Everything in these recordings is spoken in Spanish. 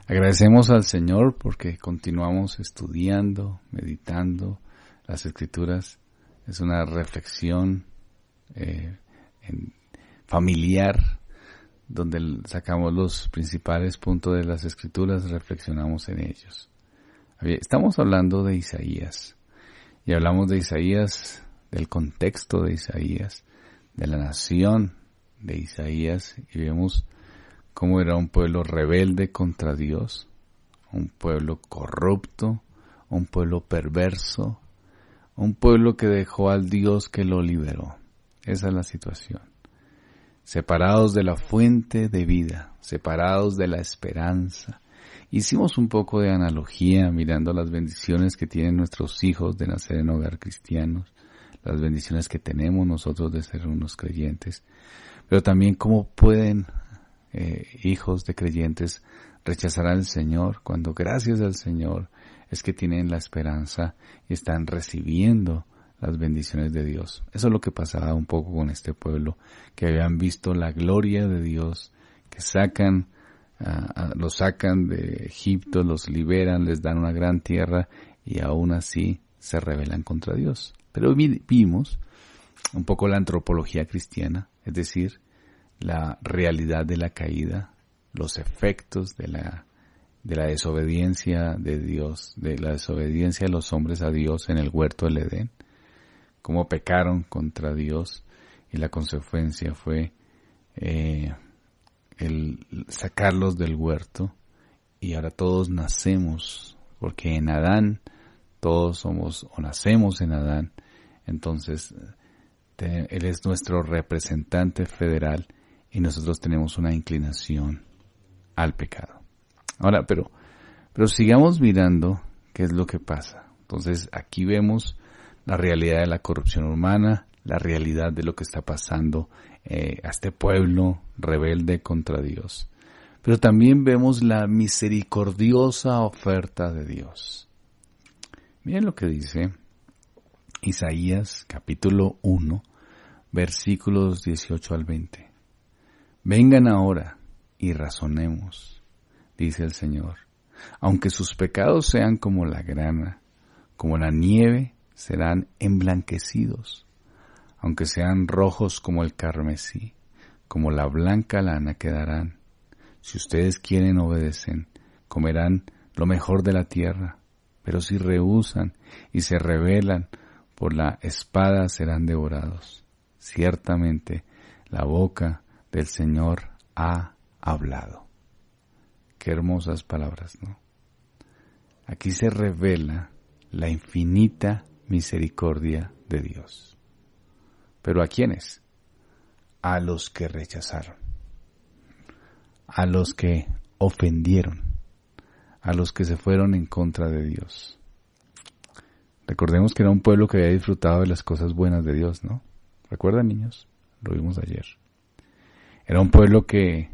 Agradecemos al Señor porque continuamos estudiando, meditando las Escrituras. Es una reflexión familiar donde sacamos los principales puntos de las Escrituras, reflexionamos en ellos. Estamos hablando de Isaías y hablamos de Isaías, del contexto de Isaías, de la nación de Isaías, y vemos cómo era un pueblo rebelde contra Dios, un pueblo corrupto, un pueblo perverso, un pueblo que dejó al Dios que lo liberó. Esa es la situación. Separados de la fuente de vida, separados de la esperanza. Hicimos un poco de analogía mirando las bendiciones que tienen nuestros hijos de nacer en hogar cristianos, las bendiciones que tenemos nosotros de ser unos creyentes, pero también cómo pueden hijos de creyentes rechazar al Señor cuando gracias al Señor es que tienen la esperanza y están recibiendo las bendiciones de Dios. Eso es lo que pasaba un poco con este pueblo, que habían visto la gloria de Dios, que los sacan de Egipto, los liberan, les dan una gran tierra y aún así se rebelan contra Dios. Pero vimos un poco la antropología cristiana, es decir, la realidad de la caída, los efectos de la desobediencia de Dios, de la desobediencia de los hombres a Dios en el huerto del Edén, cómo pecaron contra Dios y la consecuencia fue el sacarlos del huerto, y ahora todos nacemos, porque en Adán todos somos o nacemos en Adán, entonces Él es nuestro representante federal y nosotros tenemos una inclinación al pecado. Ahora, pero sigamos mirando qué es lo que pasa. Entonces aquí vemos la realidad de la corrupción humana, la realidad de lo que está pasando a este pueblo rebelde contra Dios. Pero también vemos la misericordiosa oferta de Dios. Miren lo que dice Isaías capítulo 1, versículos 18 al 20. Vengan ahora y razonemos, dice el Señor. Aunque sus pecados sean como la grana, como la nieve, serán emblanquecidos. Aunque sean rojos como el carmesí, como la blanca lana quedarán. Si ustedes quieren obedecen, comerán lo mejor de la tierra. Pero si rehúsan y se rebelan, por la espada serán devorados. Ciertamente la boca del Señor ha hablado. Qué hermosas palabras, ¿no? Aquí se revela la infinita misericordia de Dios. ¿Pero a quiénes? A los que rechazaron, a los que ofendieron, a los que se fueron en contra de Dios. Recordemos que era un pueblo que había disfrutado de las cosas buenas de Dios, ¿no? ¿Recuerdan, niños? Lo vimos ayer. Era un pueblo que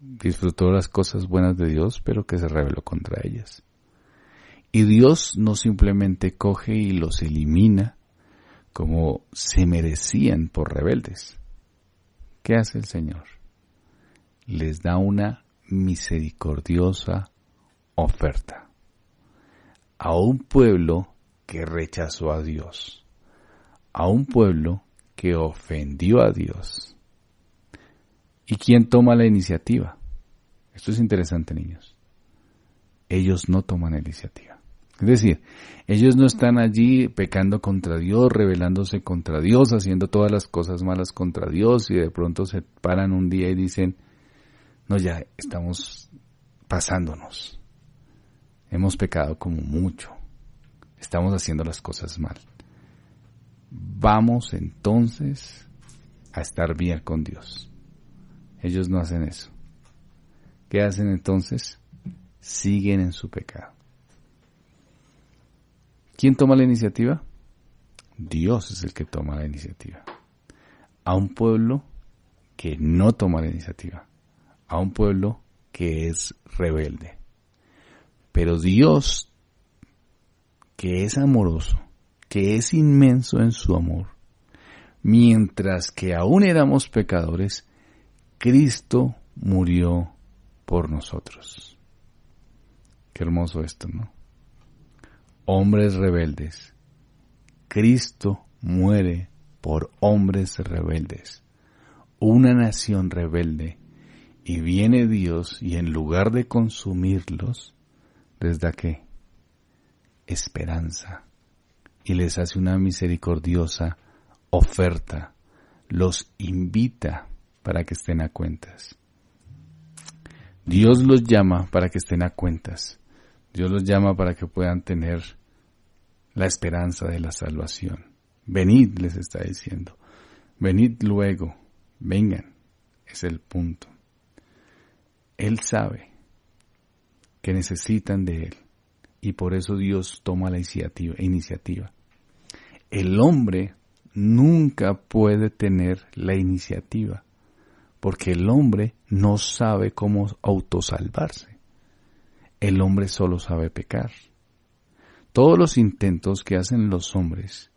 disfrutó las cosas buenas de Dios, pero que se rebeló contra ellas. Y Dios no simplemente coge y los elimina como se merecían por rebeldes. ¿Qué hace el Señor? Les da una misericordiosa oferta a un pueblo que rechazó a Dios, a un pueblo que ofendió a Dios. ¿Y quién toma la iniciativa? Esto es interesante, niños. Ellos no toman la iniciativa. Es decir, ellos no están allí pecando contra Dios, rebelándose contra Dios, haciendo todas las cosas malas contra Dios, y de pronto se paran un día y dicen, no, ya estamos pasándonos. Hemos pecado como mucho. Estamos haciendo las cosas mal. Vamos entonces a estar bien con Dios. Ellos no hacen eso. ¿Qué hacen entonces? Siguen en su pecado. ¿Quién toma la iniciativa? Dios es el que toma la iniciativa. A un pueblo que no toma la iniciativa. A un pueblo que es rebelde. Pero Dios, que es amoroso, que es inmenso en su amor, mientras que aún éramos pecadores, Cristo murió por nosotros. Qué hermoso esto, ¿no? Hombres rebeldes. Cristo muere por hombres rebeldes. Una nación rebelde. Y viene Dios y en lugar de consumirlos, les da ¿qué? Esperanza. Y les hace una misericordiosa oferta. Los invita para que estén a cuentas. Dios los llama para que estén a cuentas. Dios los llama para que puedan tener la esperanza de la salvación. Venid, les está diciendo. Venid luego. Vengan. Es el punto. Él sabe que necesitan de Él. Y por eso Dios toma la iniciativa. El hombre nunca puede tener la iniciativa. Porque el hombre no sabe cómo autosalvarse. El hombre solo sabe pecar. Todos los intentos que hacen los hombres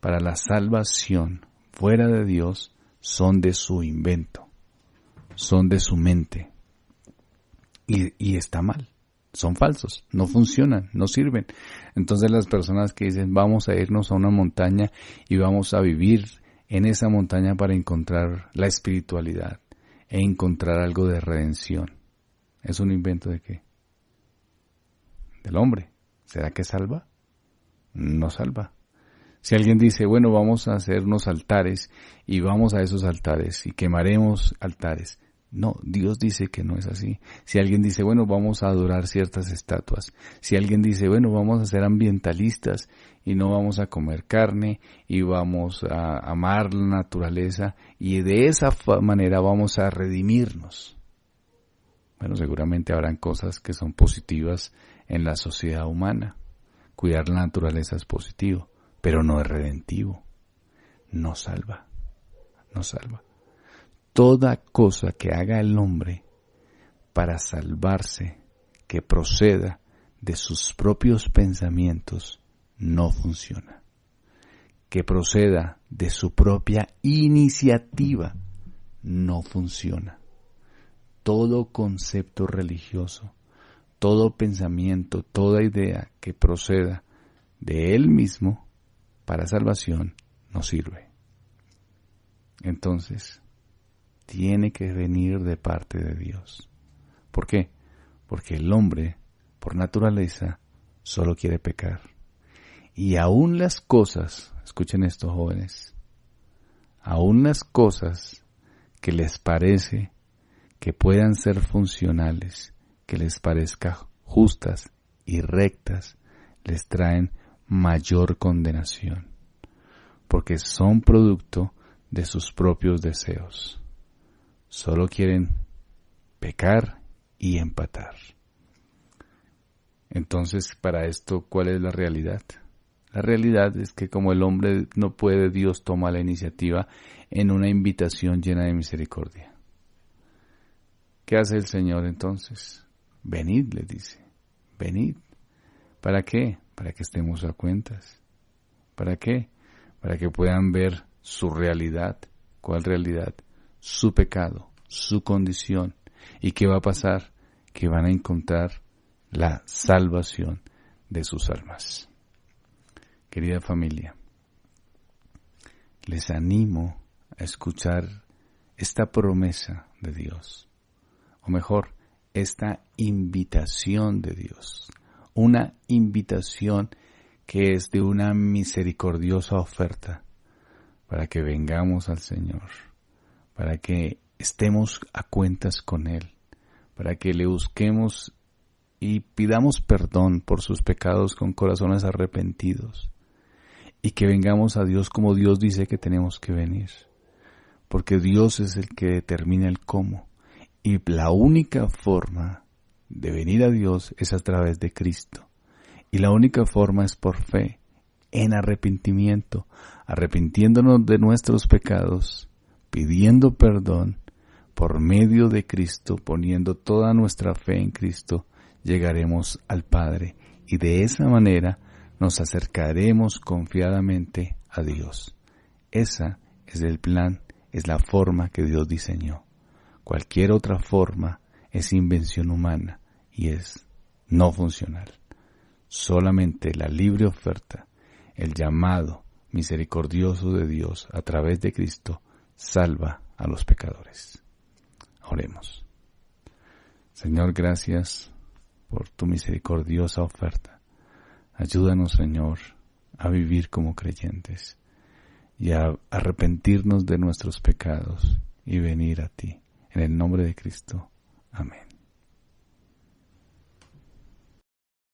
para la salvación fuera de Dios son de su invento, son de su mente. Y está mal, son falsos, no funcionan, no sirven. Entonces las personas que dicen vamos a irnos a una montaña y vamos a vivir en esa montaña para encontrar la espiritualidad e encontrar algo de redención. ¿Es un invento de qué? Del hombre. ¿Será que salva? No salva. Si alguien dice, bueno, vamos a hacer unos altares y vamos a esos altares y quemaremos altares. No, Dios dice que no es así. Si alguien dice, bueno, vamos a adorar ciertas estatuas. Si alguien dice, bueno, vamos a ser ambientalistas y no vamos a comer carne y vamos a amar la naturaleza y de esa manera vamos a redimirnos. Bueno, seguramente habrán cosas que son positivas en la sociedad humana. Cuidar la naturaleza es positivo, pero no es redentivo. No salva. No salva. Toda cosa que haga el hombre para salvarse, que proceda de sus propios pensamientos, no funciona. Que proceda de su propia iniciativa, no funciona. Todo concepto religioso, todo pensamiento, toda idea que proceda de él mismo para salvación no sirve. Entonces, tiene que venir de parte de Dios. ¿Por qué? Porque el hombre, por naturaleza, solo quiere pecar. Y aún las cosas, escuchen esto, jóvenes, aún las cosas que les parece que puedan ser funcionales, que les parezca justas y rectas, les traen mayor condenación, porque son producto de sus propios deseos. Solo quieren pecar y empatar. Entonces, para esto, ¿cuál es la realidad? La realidad es que como el hombre no puede, Dios toma la iniciativa en una invitación llena de misericordia. ¿Qué hace el Señor entonces? Venid, le dice, venid. ¿Para qué? Para que estemos a cuentas. ¿Para qué? Para que puedan ver su realidad. ¿Cuál realidad? Su pecado, su condición. ¿Y qué va a pasar? Que van a encontrar la salvación de sus almas. Querida familia, les animo a escuchar esta promesa de Dios, o mejor, esta invitación de Dios, una invitación que es de una misericordiosa oferta para que vengamos al Señor, para que estemos a cuentas con Él, para que le busquemos y pidamos perdón por sus pecados con corazones arrepentidos, y que vengamos a Dios como Dios dice que tenemos que venir, porque Dios es el que determina el cómo, y la única forma de venir a Dios es a través de Cristo, y la única forma es por fe, en arrepentimiento, arrepintiéndonos de nuestros pecados, pidiendo perdón, por medio de Cristo, poniendo toda nuestra fe en Cristo, llegaremos al Padre, y de esa manera nos acercaremos confiadamente a Dios. Esa es el plan, es la forma que Dios diseñó. Cualquier otra forma es invención humana y no funcional. Solamente la libre oferta, el llamado misericordioso de Dios a través de Cristo, salva a los pecadores. Oremos. Señor, gracias por tu misericordiosa oferta. Ayúdanos, Señor, a vivir como creyentes y a arrepentirnos de nuestros pecados y venir a ti. En el nombre de Cristo. Amén.